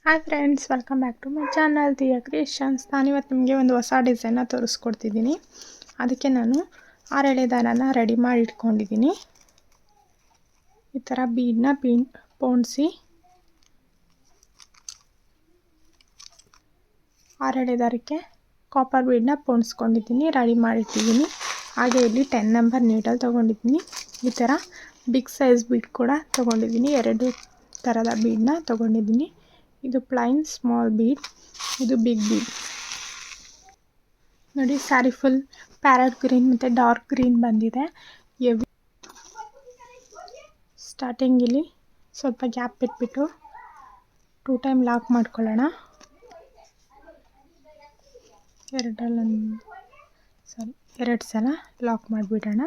Hi friends, welcome back to my channel Diya creations. ನಾನಿವತ್ತು ನಿಮಗೆ ಒಂದು ಹೊಸ ಡಿಸೈನ್ನ ತೋರಿಸ್ಕೊಡ್ತಿದ್ದೀನಿ. ಅದಕ್ಕೆ ನಾನು 6 ಎಳೆ ದಾರನ ರೆಡಿ ಮಾಡಿ ಇಟ್ಕೊಂಡಿದ್ದೀನಿ. ಈ ಥರ ಬೀಡನ್ನ ಪೋಣಿಸಿ 6 ಎಳೆ ದಾರಕ್ಕೆ ಕಾಪರ್ ಬೀಡನ್ನ ಪೋಣಿಸ್ಕೊಂಡಿದ್ದೀನಿ, ರೆಡಿ ಮಾಡಿಟ್ಟಿದ್ದೀನಿ. ಹಾಗೆ ಇಲ್ಲಿ 10 ನಂಬರ್ ನೀಡಲ್ ತೊಗೊಂಡಿದ್ದೀನಿ. ಈ ಥರ ಬಿಗ್ ಸೈಜ್ ಬೀಡ್ ಕೂಡ ತೊಗೊಂಡಿದ್ದೀನಿ. 2 ಥರದ ಬೀಡನ್ನ ತೊಗೊಂಡಿದ್ದೀನಿ. ಇದು ಪ್ಲೈನ್ ಸ್ಮಾಲ್ ಬೀಡ್, ಇದು ಬಿಗ್ ಬೀಡ್. ನೋಡಿ, ಸ್ಯಾರಿ ಫುಲ್ ಪ್ಯಾರಟ್ ಗ್ರೀನ್ ಮತ್ತು ಡಾರ್ಕ್ ಗ್ರೀನ್ ಬಂದಿದೆ. ಸ್ಟಾರ್ಟಿಂಗ್ ಇಲ್ಲಿ ಸ್ವಲ್ಪ ಗ್ಯಾಪ್ ಬಿಟ್ಬಿಟ್ಟು 2 ಟೈಮ್ ಲಾಕ್ ಮಾಡ್ಕೊಳ್ಳೋಣ. 2 ಸಲ ಲಾಕ್ ಮಾಡಿಬಿಡೋಣ.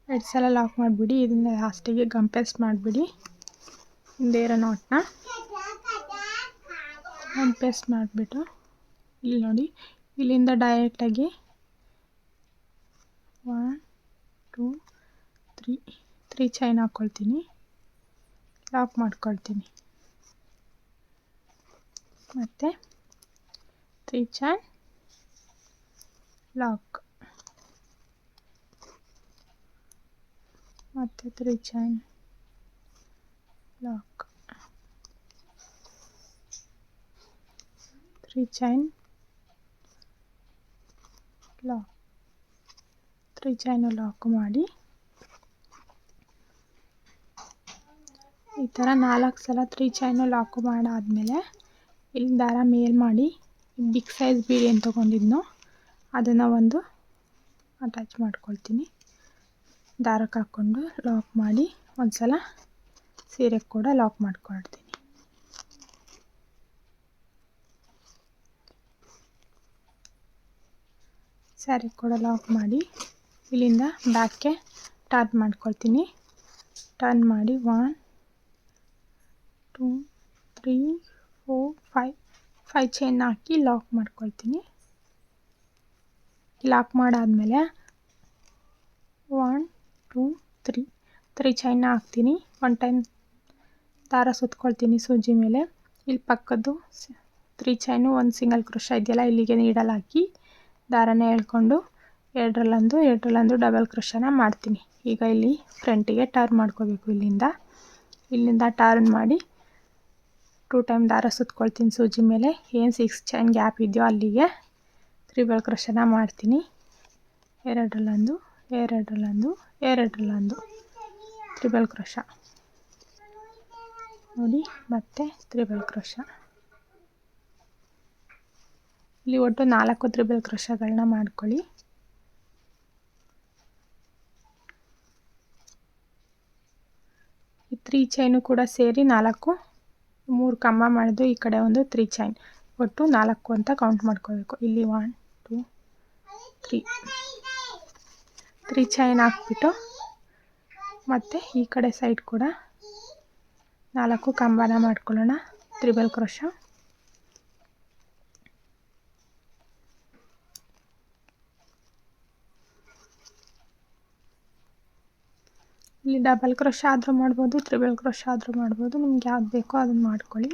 2 ಸಲ ಲಾಕ್ ಮಾಡಿಬಿಡಿ. ಇದನ್ನು ಲಾಸ್ಟಿಗೆ ಗಂಪೆಸ್ ಮಾಡಿಬಿಡಿ. ಹಿಂದೆ ಇರೋ ನಾಟ್ನ ಗಂಪೆಸ್ ಮಾಡಿಬಿಟ್ಟು ಇಲ್ಲಿ ನೋಡಿ, ಇಲ್ಲಿಂದ ಡೈರೆಕ್ಟಾಗಿ 1 2 3 ಚೈನ್ ಹಾಕ್ಕೊಳ್ತೀನಿ, ಲಾಕ್ ಮಾಡ್ಕೊಳ್ತೀನಿ. ಮತ್ತು 3 ಚೈನ್ ಲಾಕ್, ಮತ್ತು 3 chain lock, 3 chain lock, 3 chain lock ಮಾಡಿ ಈ ಥರ 4 ಸಲ 3 ಚೈನ್ ಲಾಕ್ ಮಾಡಾದಮೇಲೆ ಇಲ್ಲಿ ದಾರ ಮೇಲ್ ಮಾಡಿ ಬಿಗ್ ಸೈಜ್ ಬೀಡ್ ಏನು ತೊಗೊಂಡಿದ್ನೋ ಅದನ್ನು ಒಂದು ಅಟ್ಯಾಚ್ ಮಾಡ್ಕೊಳ್ತೀನಿ. ದಾರಕ್ಕೆ ಹಾಕ್ಕೊಂಡು ಲಾಕ್ ಮಾಡಿ ಒಂದು ಸಲ ಸೀರೆಗೆ ಕೂಡ ಲಾಕ್ ಮಾಡ್ಕೊಳ್ತೀನಿ. ಸ್ಯಾರಿ ಕೂಡ ಲಾಕ್ ಮಾಡಿ ಇಲ್ಲಿಂದ ಬ್ಯಾಕ್ಗೆ ಟರ್ನ್ ಮಾಡ್ಕೊಳ್ತೀನಿ. ಟರ್ನ್ ಮಾಡಿ 1 2 3 4 5 ಚೈನ್ ಹಾಕಿ ಲಾಕ್ ಮಾಡ್ಕೊಳ್ತೀನಿ. ಲಾಕ್ ಮಾಡಾದಮೇಲೆ 1 2 3 ಚೈನ್ ಹಾಕ್ತೀನಿ. 1 ಟೈಮ್ ದಾರ ಸುತ್ಕೊಳ್ತೀನಿ ಸೂಜಿ ಮೇಲೆ. ಇಲ್ಲಿ ಪಕ್ಕದ್ದು 3 ಚೈನು 1 ಸಿಂಗಲ್ ಕ್ರೋಶಾ ಇದೆಯಲ್ಲ, ಇಲ್ಲಿಗೆ ನೀಡಲ್ ಹಾಕಿ ದಾರನ ಎಳ್ಕೊಂಡು 2ರಲ್ಲೊಂದು ಡಬಲ್ ಕ್ರೋಶಾನ ಮಾಡ್ತೀನಿ. ಈಗ ಇಲ್ಲಿ ಫ್ರಂಟಿಗೆ ಟರ್ನ್ ಮಾಡ್ಕೋಬೇಕು. ಇಲ್ಲಿಂದ ಟರ್ನ್ ಮಾಡಿ 2 ಟೈಮ್ ದಾರ ಸುತ್ಕೊಳ್ತೀನಿ ಸೂಜಿ ಮೇಲೆ. ಏನು 6 ಚೈನ್ ಗ್ಯಾಪ್ ಇದೆಯೋ ಅಲ್ಲಿಗೆ ತ್ರಿಬಲ್ ಕ್ರೋಶಾನ ಮಾಡ್ತೀನಿ. 2ರಲ್ಲೊಂದು ತ್ರಿಬಲ್ ಕ್ರೋಶಾ ನೋಡಿ, ಮತ್ತೆ ತ್ರಿಬಲ್ ಕ್ರೋಶಾ. ಇಲ್ಲಿ ಒಟ್ಟು 4 ತ್ರಿಬಲ್ ಕ್ರೋಶಾಗಳನ್ನ ಮಾಡ್ಕೊಳ್ಳಿ. ಈ 3 ಚೈನು ಕೂಡ ಸೇರಿ 4, 3 ಕಂಬ ಮಾಡಿದ್ದು ಈ ಕಡೆ ಒಂದು 3 ಚೈನ್, ಒಟ್ಟು 4 ಅಂತ ಕೌಂಟ್ ಮಾಡ್ಕೋಬೇಕು. ಇಲ್ಲಿ 1 2 3 ಚೈನ್ ಹಾಕ್ಬಿಟ್ಟು ಮತ್ತು ಈ ಕಡೆ ಸೈಡ್ ಕೂಡ 4 ಕಂಬನ ಮಾಡ್ಕೊಳ್ಳೋಣ. ತ್ರಿಬಲ್ ಕ್ರೋಶಾ, ಇಲ್ಲಿ ಡಬಲ್ ಕ್ರೋಶಾ ಆದರೂ ಮಾಡ್ಬೋದು, ತ್ರಿಬಲ್ ಕ್ರೋಶಾ ಆದರೂ ಮಾಡ್ಬೋದು. ನಿಮ್ಗೆ ಯಾವ್ದು ಬೇಕೋ ಅದನ್ನು ಮಾಡ್ಕೊಳ್ಳಿ.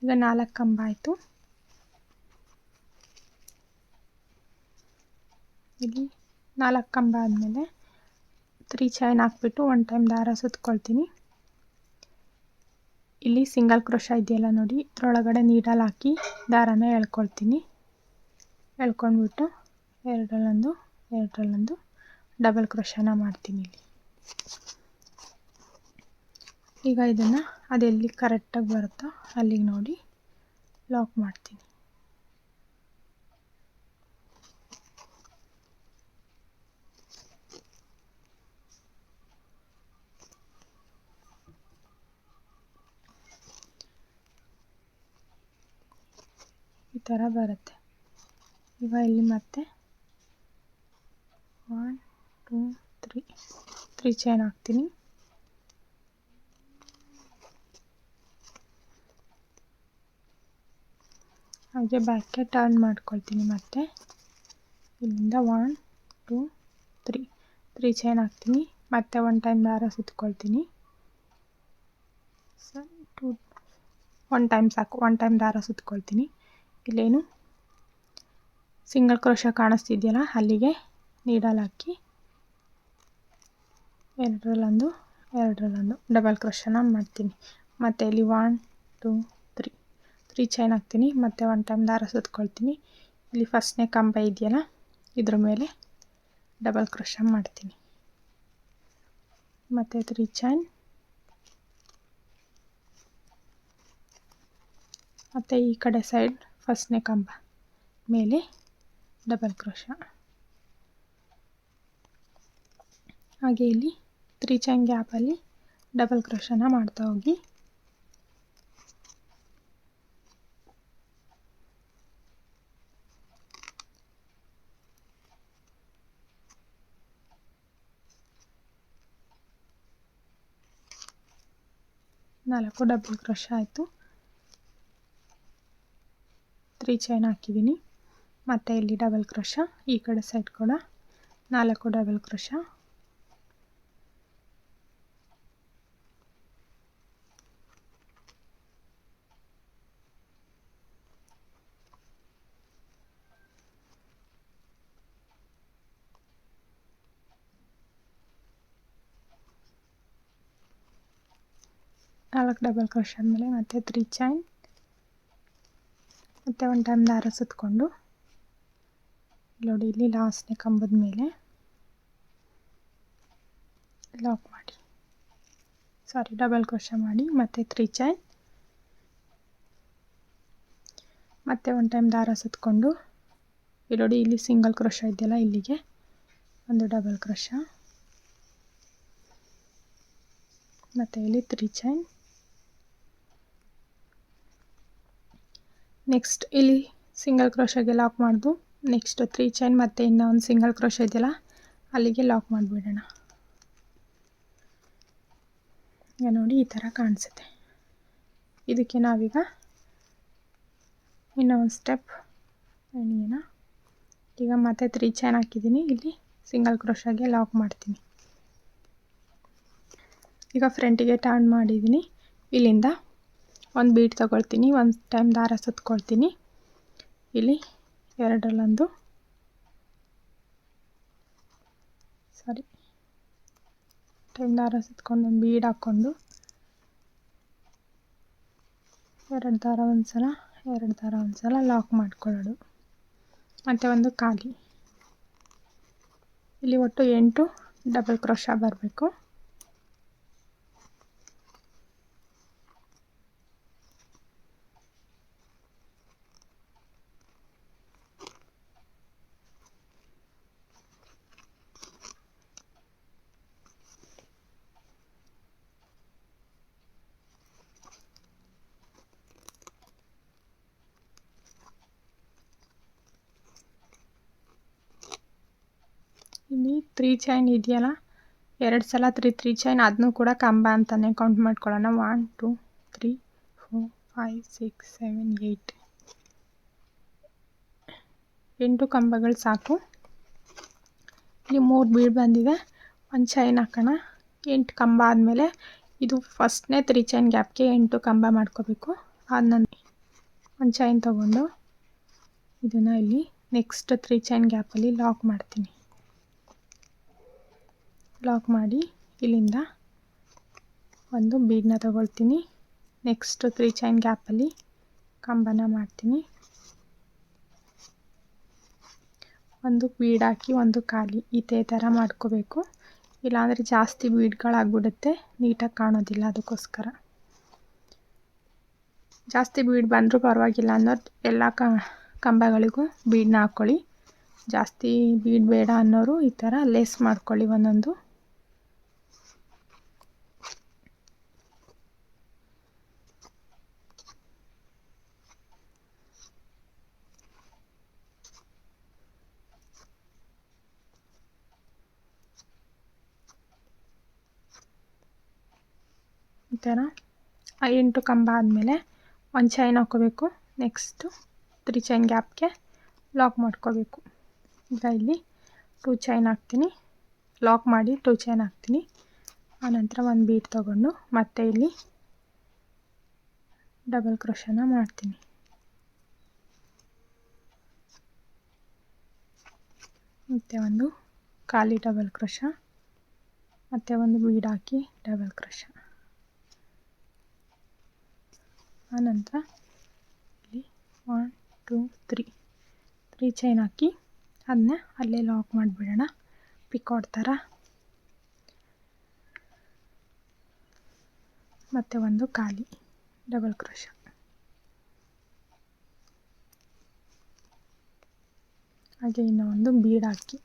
ಈಗ 4 ಕಂಬ ಆಯಿತು. ಇಲ್ಲಿ 4 ಕಂಬ ಆದಮೇಲೆ 3 ಚೈನ್ ಹಾಕ್ಬಿಟ್ಟು 1 ಟೈಮ್ ದಾರ ಸುತ್ಕೊಳ್ತೀನಿ. ಇಲ್ಲಿ ಸಿಂಗಲ್ ಕ್ರೋಶಾ ಇದೆಯಲ್ಲ ನೋಡಿ, ಇದರೊಳಗಡೆ ನೀಡಲ್ ಹಾಕಿ ದಾರನ ಎಳ್ಕೊಳ್ತೀನಿ. ಎಳ್ಕೊಂಡ್ಬಿಟ್ಟು 2ರಲ್ಲೊಂದು ಡಬಲ್ ಕ್ರೋಶಾನ ಮಾಡ್ತೀನಿ ಇಲ್ಲಿ. ಈಗ ಇದನ್ನು ಅದೆಲ್ಲಿ ಕರೆಕ್ಟಾಗಿ ಬರುತ್ತೋ ಅಲ್ಲಿಗೆ ನೋಡಿ ಲಾಕ್ ಮಾಡ್ತೀನಿ. ಈ ಥರ ಬರುತ್ತೆ. ಈಗ ಇಲ್ಲಿ ಮತ್ತೆ 1 2 3 ಚೈನ್ ಹಾಕ್ತೀನಿ. ಹಾಗೆ ಬ್ಯಾಕ್ಗೆ ಟರ್ನ್ ಮಾಡ್ಕೊಳ್ತೀನಿ. ಮತ್ತೆ ಇಲ್ಲಿಂದ 1 2 3 ಚೈನ್ ಹಾಕ್ತೀನಿ, ಮತ್ತೆ 1 ಟೈಮ್ ದಾರ ಸುತ್ಕೊಳ್ತೀನಿ. 1 ಟೈಮ್ ಸಾಕು, 1 ಟೈಮ್ ದಾರ ಸುತ್ಕೊಳ್ತೀನಿ. ಇಲ್ಲೇನು ಸಿಂಗಲ್ ಕ್ರೋಶ ಕಾಣಿಸ್ತಿದೆಯಲ್ಲ, ಅಲ್ಲಿಗೆ ನೀಡಲ್ ಹಾಕಿ ಎರಡರಲ್ಲೊಂದು ಡಬಲ್ ಕ್ರೋಶನ ಮಾಡ್ತೀನಿ. ಮತ್ತು ಇಲ್ಲಿ 1 2 3 ಚೈನ್ ಹಾಕ್ತೀನಿ, ಮತ್ತು 1 ಟೈಮ್ ದಾರ ಸುತ್ಕೊಳ್ತೀನಿ. ಇಲ್ಲಿ ಫಸ್ಟ್ನೇ ಕಂಬ ಇದೆಯಲ್ಲ, ಇದ್ರ ಮೇಲೆ ಡಬಲ್ ಕ್ರೋಶ ಮಾಡ್ತೀನಿ. ಮತ್ತು 3 ಚೈನ್, ಮತ್ತು ಈ ಕಡೆ ಸೈಡ್ ಫಸ್ಟ್ನೇ ಕಂಬ ಮೇಲೆ ಡಬಲ್ ಕ್ರೋಶ. ಹಾಗೆ ಇಲ್ಲಿ 3 ಚೈನ್ ಗ್ಯಾಪಲ್ಲಿ ಡಬಲ್ ಕ್ರೋಶನ ಮಾಡ್ತಾ ಹೋಗಿ. ನಾಲ್ಕು ಡಬಲ್ ಕ್ರೋಶ ಆಯಿತು. 3 ಚೈನ್ ಹಾಕಿದ್ದೀನಿ, ಮತ್ತು ಇಲ್ಲಿ ಡಬಲ್ ಕ್ರೋಶ, ಈ ಕಡೆ ಸೈಡ್ ಕೂಡ 4 ಡಬಲ್ ಕ್ರೋಶ. ನಾಲ್ಕು ಡಬಲ್ ಕ್ರೋಶ ಆದಮೇಲೆ ಮತ್ತೆ 3 ಚೈನ್, ಮತ್ತು 1 ಟೈಮ್ ದಾರ ಸುತ್ಕೊಂಡು ನೋಡಿ ಇಲ್ಲಿ ಲಾಸ್ಟ್ನೇ ಕಂಬದ ಮೇಲೆ ಲಾಕ್ ಮಾಡಿ, ಡಬಲ್ ಕ್ರೋಶ ಮಾಡಿ, ಮತ್ತು 3 ಚೈನ್, ಮತ್ತು 1 ಟೈಮ್ ದಾರ ಸುತ್ಕೊಂಡು ಇಲ್ಲಿ ನೋಡಿ ಇಲ್ಲಿ ಸಿಂಗಲ್ ಕ್ರೋಶ ಇದೆಯಲ್ಲ, ಇಲ್ಲಿಗೆ ಒಂದು ಡಬಲ್ ಕ್ರೋಶ, ಮತ್ತು ಇಲ್ಲಿ 3 ಚೈನ್. ನೆಕ್ಸ್ಟ್ ಇಲ್ಲಿ ಸಿಂಗಲ್ ಕ್ರೋಶಗೆ ಲಾಕ್ ಮಾಡೋದು. ನೆಕ್ಸ್ಟ್ 3 ಚೈನ್ ಮತ್ತು ಇನ್ನೂ ಒಂದು ಸಿಂಗಲ್ ಕ್ರೋಶ ಇದೆಯಲ್ಲ, ಅಲ್ಲಿಗೆ ಲಾಕ್ ಮಾಡಿಬಿಡೋಣ. ಈಗ ನೋಡಿ ಈ ಥರ ಕಾಣಿಸುತ್ತೆ. ಇದಕ್ಕೆ ನಾವೀಗ ಇನ್ನೂ ಒಂದು ಸ್ಟೆಪ್ ಎಣಿಯೋಣ. ಈಗ ಮತ್ತೆ 3 ಚೈನ್ ಹಾಕಿದ್ದೀನಿ, ಇಲ್ಲಿ ಸಿಂಗಲ್ ಕ್ರೋಶಗೆ ಲಾಕ್ ಮಾಡ್ತೀನಿ. ಈಗ ಫ್ರಂಟಿಗೆ ಟರ್ನ್ ಮಾಡಿದ್ದೀನಿ. ಇಲ್ಲಿಂದ ಒಂದು ಬೀಟ್ ತಗೊಳ್ತೀನಿ, 1 ಟೈಮ್ ದಾರ ಸುತ್ಕೊಳ್ತೀನಿ. ಇಲ್ಲಿ ಎರಡರಲ್ಲೊಂದು ಟೈಮ್ ದಾರ ಸುತ್ಕೊಂಡು ಒಂದು ಬೀಡ್ ಹಾಕ್ಕೊಂಡು 2 ದಾರ ಒಂದ್ಸಲ, 2 ದಾರ ಒಂದ್ಸಲ ಲಾಕ್ ಮಾಡ್ಕೊಳ್ಳೋದು. ಮತ್ತು ಒಂದು ಖಾಲಿ. ಇಲ್ಲಿ ಒಟ್ಟು 8 ಡಬಲ್ ಕ್ರೋಶ ಬರಬೇಕು. ಇಲ್ಲಿ 3 ಚೈನ್ ಇದೆಯಲ್ಲ, 2 ಸಲ 3 ಚೈನ್, ಅದನ್ನೂ ಕೂಡ ಕಂಬ ಅಂತಲೇ ಕೌಂಟ್ ಮಾಡ್ಕೊಳ್ಳೋಣ. 1 2 3 4 5 6 7 8 8 ಕಂಬಗಳು ಸಾಕು. ಇಲ್ಲಿ 3 ಬೀಡ್ ಬಂದಿದೆ, 1 ಚೈನ್ ಹಾಕೋಣ. 8 ಕಂಬ ಆದಮೇಲೆ ಇದು ಫಸ್ಟ್ನೇ 3 ಚೈನ್ ಗ್ಯಾಪ್ಗೆ 8 ಕಂಬ ಮಾಡ್ಕೋಬೇಕು. ಆದ ನಂತರ 1 ಚೈನ್ ತೊಗೊಂಡು ಇದನ್ನು ಇಲ್ಲಿ ನೆಕ್ಸ್ಟ್ 3 ಚೈನ್ ಗ್ಯಾಪಲ್ಲಿ ಲಾಕ್ ಮಾಡ್ತೀನಿ. ಲಾಕ್ ಮಾಡಿ ಇಲ್ಲಿಂದ ಒಂದು ಬೀಡನ್ನ ತಗೊಳ್ತೀನಿ. ನೆಕ್ಸ್ಟ್ 3 ಚೈನ್ ಗ್ಯಾಪಲ್ಲಿ ಕಂಬನ ಮಾಡ್ತೀನಿ. ಒಂದು ಬೀಡ್ ಹಾಕಿ ಒಂದು ಖಾಲಿ, ಇದೇ ಥರ ಮಾಡ್ಕೋಬೇಕು. ಇಲ್ಲಾಂದರೆ ಜಾಸ್ತಿ ಬೀಡ್ಗಳಾಗ್ಬಿಡುತ್ತೆ, ನೀಟಾಗಿ ಕಾಣೋದಿಲ್ಲ. ಅದಕ್ಕೋಸ್ಕರ ಜಾಸ್ತಿ ಬೀಡ್ ಬಂದರೂ ಪರವಾಗಿಲ್ಲ ಅನ್ನೋರು ಎಲ್ಲ ಕಂಬಗಳಿಗೂ ಬೀಡನ್ನ ಹಾಕ್ಕೊಳ್ಳಿ. ಜಾಸ್ತಿ ಬೀಡ್ ಬೇಡ ಅನ್ನೋರು ಈ ಥರ ಲೇಸ್ ಮಾಡ್ಕೊಳ್ಳಿ ಒಂದೊಂದು. ಈ ಥರ 8 ಕಂಬ ಆದಮೇಲೆ 1 ಚೈನ್ ಹಾಕ್ಕೋಬೇಕು. ನೆಕ್ಸ್ಟು 3 ಚೈನ್ ಗ್ಯಾಪ್ಗೆ ಲಾಕ್ ಮಾಡ್ಕೋಬೇಕು. ಈಗ ಇಲ್ಲಿ 2 ಚೈನ್ ಹಾಕ್ತೀನಿ, ಲಾಕ್ ಮಾಡಿ 2 ಚೈನ್ ಹಾಕ್ತೀನಿ. ಆನಂತರ ಒಂದು ಬೀಡ್ ತೊಗೊಂಡು ಮತ್ತೆ ಇಲ್ಲಿ ಡಬಲ್ ಕ್ರೋಶನ ಮಾಡ್ತೀನಿ. ಮತ್ತು ಒಂದು ಖಾಲಿ ಡಬಲ್ ಕ್ರೋಶ, ಮತ್ತು ಒಂದು ಬೀಡ್ ಹಾಕಿ ಡಬಲ್ ಕ್ರೋಶ. ಆನಂತರ ಇಲ್ಲಿ 1 2 3 ಚೈನ್ ಹಾಕಿ ಅದನ್ನ ಅಲ್ಲೇ ಲಾಕ್ ಮಾಡಿಬಿಡೋಣ ಪಿಕಾಟ್ ಥರ. ಮತ್ತು ಒಂದು ಖಾಲಿ ಡಬಲ್ ಕ್ರೋಶ. ಹಾಗೆ ಇನ್ನೂ ಒಂದು ಬೀಡ್ ಹಾಕಿ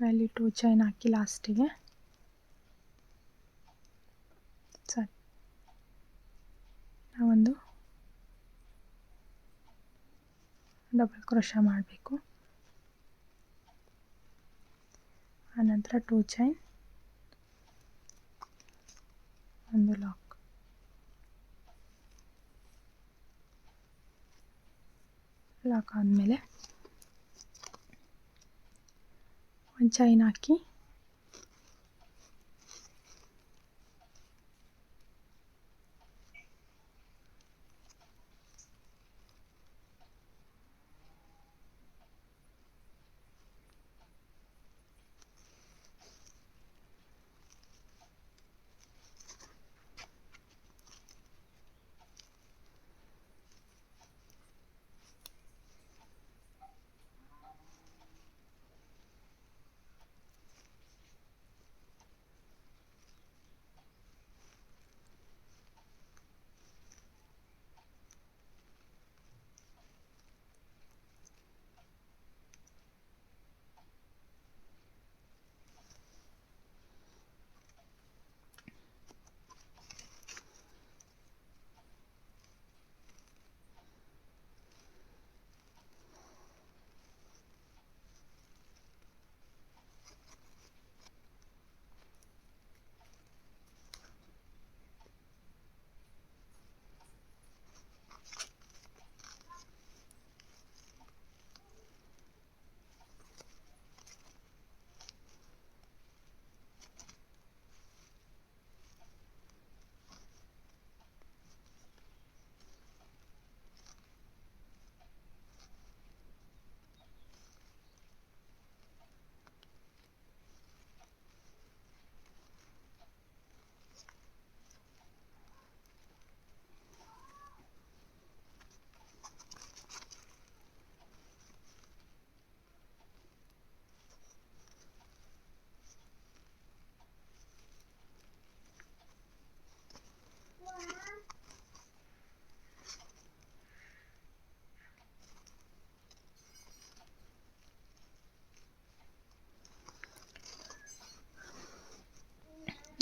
ಅಲ್ಲಿ 2 ಚೈನ್ ಹಾಕಿ ಲಾಸ್ಟಿಗೆ ಸರಿ ನಾವೊಂದು ಡಬಲ್ ಕ್ರೋಶ ಮಾಡಬೇಕು. ಆನಂತರ 2 ಚೈನ್, ಒಂದು ಲಾಕ್. ಲಾಕ್ ಆದಮೇಲೆ ಒಂದು ಚೈನ್ ಹಾಕಿ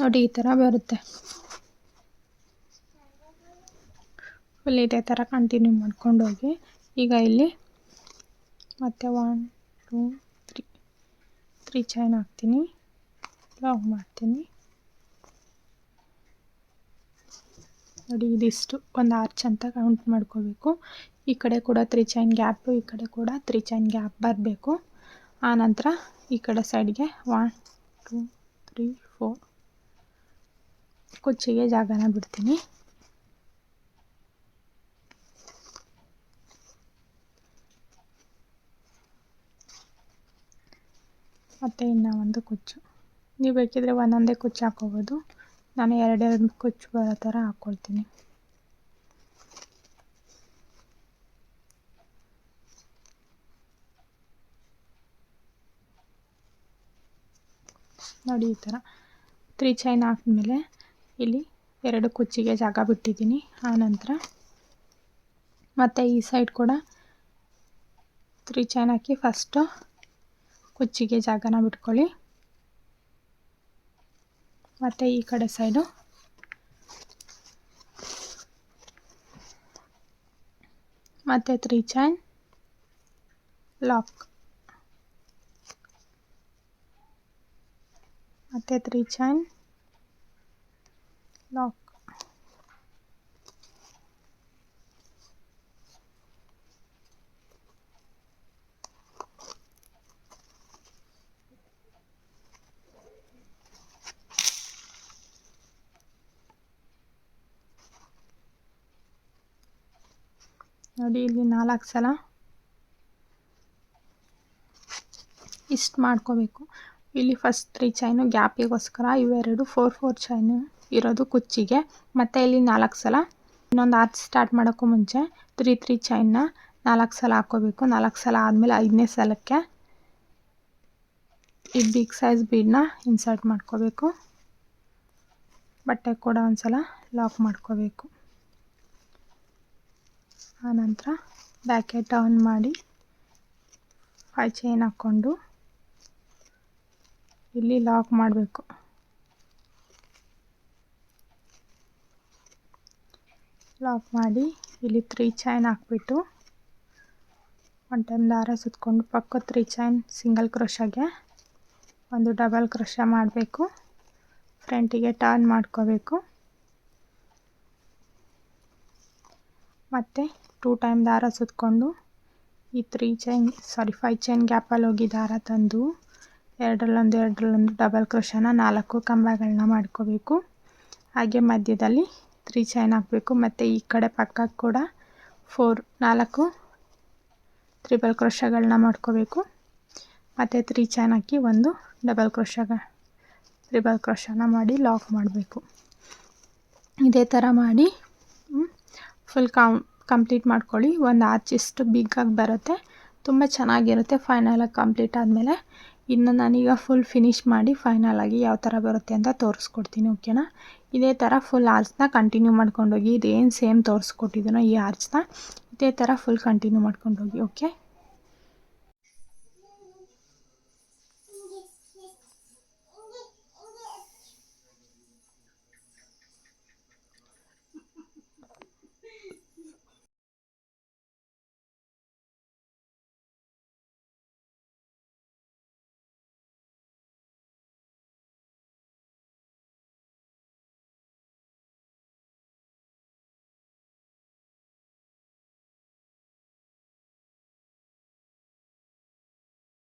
ನೋಡಿ ಈ ಥರ ಬರುತ್ತೆ. ಫುಲ್ ಇದೇ ಥರ ಕಂಟಿನ್ಯೂ ಮಾಡ್ಕೊಂಡು ಹೋಗಿ. ಈಗ ಇಲ್ಲಿ ಮತ್ತೆ 1 2 3 ಚೈನ್ ಹಾಕ್ತೀನಿ, ಲಾಕ್ ಮಾಡ್ತೀನಿ. ನೋಡಿ ಇದಿಷ್ಟು ಒಂದು ಆರ್ಚ್ ಅಂತ ಕೌಂಟ್ ಮಾಡ್ಕೋಬೇಕು. ಈ ಕಡೆ ಕೂಡ 3 ಚೈನ್ ಗ್ಯಾಪು, ಈ ಕಡೆ ಕೂಡ 3 ಚೈನ್ ಗ್ಯಾಪ್ ಬರಬೇಕು. ಆನಂತರ ಈ ಕಡೆ ಸೈಡ್ಗೆ 1 2 3 4 ಕುಚ್ಚಿಗೆ ಜಾಗನ ಬಿಡ್ತೀನಿ. ಮತ್ತು ಇನ್ನೂ ಒಂದು ಕುಚ್ಚು. ನೀವು ಬೇಕಿದ್ರೆ ಒಂದೊಂದೇ ಕುಚ್ಚು ಹಾಕ್ಕೋಬೋದು. ನಾನು 2 ಕುಚ್ಚು ಬರೋ ಥರ ಹಾಕ್ಕೊಳ್ತೀನಿ. ನೋಡಿ ಈ ಥರ 3 ಚೈನ್ ಹಾಕಿದ್ಮೇಲೆ ಇಲ್ಲಿ 2 ಕುಚ್ಚಿಗೆ ಜಾಗ ಬಿಟ್ಟಿದ್ದೀನಿ. ಆನಂತರ ಮತ್ತು ಈ ಸೈಡ್ ಕೂಡ 3 ಚೈನ್ ಹಾಕಿ ಫಸ್ಟು ಕುಚ್ಚಿಗೆ ಜಾಗನ ಬಿಟ್ಕೊಳ್ಳಿ. ಮತ್ತು ಈ ಕಡೆ ಸೈಡು ಮತ್ತು 3 ಚೈನ್ ಲಾಕ್, ಮತ್ತು 3 ಚೈನ್ ಲಾಕ್. ನೋಡಿ ಇಲ್ಲಿ 4 ಸಲ ಇಷ್ಟು ಮಾಡ್ಕೋಬೇಕು. ಇಲ್ಲಿ ಫಸ್ಟ್ 3 ಚೈನು ಗ್ಯಾಪಿಗೋಸ್ಕರ, ಇವೆರಡು 4 ಚೈನು ಇರೋದು ಕುಚ್ಚಿಗೆ. ಮತ್ತು ಇಲ್ಲಿ 4 ಸಲ ಇನ್ನೊಂದು ಆರ್ಚ್ ಸ್ಟಾರ್ಟ್ ಮಾಡೋಕ್ಕೂ ಮುಂಚೆ 3 ಚೈನ್ನ 4 ಸಲ ಹಾಕ್ಕೋಬೇಕು. 4 ಸಲ ಆದಮೇಲೆ 5ನೇ ಸಲಕ್ಕೆ ಈ ಬಿಗ್ ಸೈಜ್ ಬೀಡನ್ನ ಇನ್ಸರ್ಟ್ ಮಾಡ್ಕೋಬೇಕು. ಬಟ್ಟೆ ಕೂಡ ಒಂದ್ಸಲ ಲಾಕ್ ಮಾಡ್ಕೋಬೇಕು. ಆನಂತರ ಬ್ಯಾಕೆ ಟರ್ನ್ ಮಾಡಿ 5 ಚೈನ್ ಹಾಕ್ಕೊಂಡು ಇಲ್ಲಿ ಲಾಕ್ ಮಾಡಬೇಕು. ಲಾಕ್ ಮಾಡಿ ಇಲ್ಲಿ 3 ಚೈನ್ ಹಾಕ್ಬಿಟ್ಟು ಒಂದು ಟೈಮ್ ದಾರ ಸುತ್ತಕೊಂಡು ಪಕ್ಕ 3 ಚೈನ್ ಸಿಂಗಲ್ ಕ್ರೋಶಾಗೆ ಒಂದು ಡಬಲ್ ಕ್ರೋಶ ಮಾಡಬೇಕು. ಫ್ರಂಟಿಗೆ ಟರ್ನ್ ಮಾಡ್ಕೋಬೇಕು. ಮತ್ತು 2 ಟೈಮ್ ದಾರ ಸುತ್ತಕೊಂಡು ಈ 5 ಚೈನ್ ಗ್ಯಾಪಲ್ಲಿ ಹೋಗಿ ದಾರ ತಂದು ಎರಡರಲ್ಲೊಂದು ಡಬಲ್ ಕ್ರೋಶನ 4 ಕಂಬಗಳನ್ನ ಮಾಡ್ಕೋಬೇಕು. ಹಾಗೆ ಮಧ್ಯದಲ್ಲಿ 3 ಚೈನ್ ಹಾಕಬೇಕು. ಮತ್ತು ಈ ಕಡೆ ಪಕ್ಕಕ್ಕೆ ಕೂಡ 4 ತ್ರಿಬಲ್ ಕ್ರೋಶಗಳನ್ನ ಮಾಡ್ಕೋಬೇಕು. ಮತ್ತು 3 ಚೈನ್ ಹಾಕಿ ಒಂದು ತ್ರಿಬಲ್ ಕ್ರೋಶನ ಮಾಡಿ ಲಾಕ್ ಮಾಡಬೇಕು. ಇದೇ ಥರ ಮಾಡಿ ಫುಲ್ ಕಂಪ್ಲೀಟ್ ಮಾಡ್ಕೊಳ್ಳಿ. ಒಂದು ಆರ್ಚ್ ಇಷ್ಟು ಬಿಗ್ಗಾಗಿ ಬರುತ್ತೆ, ತುಂಬ ಚೆನ್ನಾಗಿರುತ್ತೆ. ಫೈನಲಾಗಿ ಕಂಪ್ಲೀಟ್ ಆದಮೇಲೆ ಇನ್ನು ನಾನೀಗ ಫುಲ್ ಫಿನಿಶ್ ಮಾಡಿ ಫೈನಲಾಗಿ ಯಾವ ಥರ ಬರುತ್ತೆ ಅಂತ ತೋರಿಸ್ಕೊಡ್ತೀನಿ. ಓಕೆನಾ? ಇದೇ ಥರ ಫುಲ್ ಆರ್ಚ್ನ ಕಂಟಿನ್ಯೂ ಮಾಡ್ಕೊಂಡೋಗಿ, ಇದೇನು ಸೇಮ್ ತೋರಿಸ್ಕೊಟ್ಟಿದ್ದೀನೋ ಈ ಆರ್ಚ್ನ ಇದೇ ಥರ ಫುಲ್ ಕಂಟಿನ್ಯೂ ಮಾಡ್ಕೊಂಡೋಗಿ. ಓಕೆ.